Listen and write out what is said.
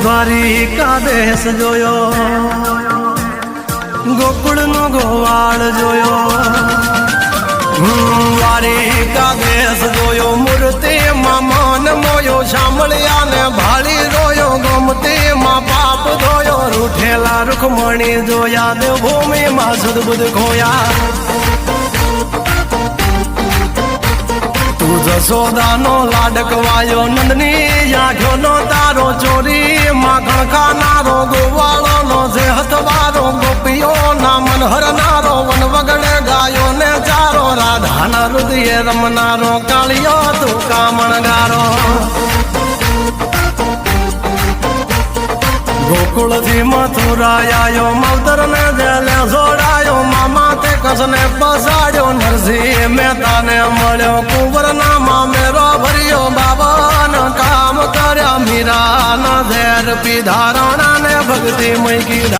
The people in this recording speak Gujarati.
દ્વારિકા દેશ જોયો, ગોકુળ નો ગોવાળ જોયો, દ્વારિકા દેશ જોયો, મૂર્તિ માં મન મોયો, સાંભળ્યા ને ભાળી રોયો, ગમતી માં પાપ ધોયો, રૂઠેલા રૂખમણી જોયા, દેવભૂમિ માં સદબુદ્ધ ખોયા. જશોદાનો લાડકવાયો, નંદની આંખો નો તારો, ચોરી માખણ ખાનારો, ગોવાળો નો જે હથવારો, ગોપીઓ ના મન હરનારો, વન વગડે ગાયો ને ચારો, રાધાના હૃદયે રમનારો, કાળિયો તું કામણગારો. ગોકુળ થી મથુરા આયો, માવતર ને જેલે જોડાયો, મામા તે કસને પસાડ્યો, નરસિંહ મહેતા ને મળ્યો, કુંવર ના મામેરો ભર્યો, બાબા ના કામ કર્યા, મીરા ના ઝેર પીધા, રાણા ને ભક્તિ મય કીધા.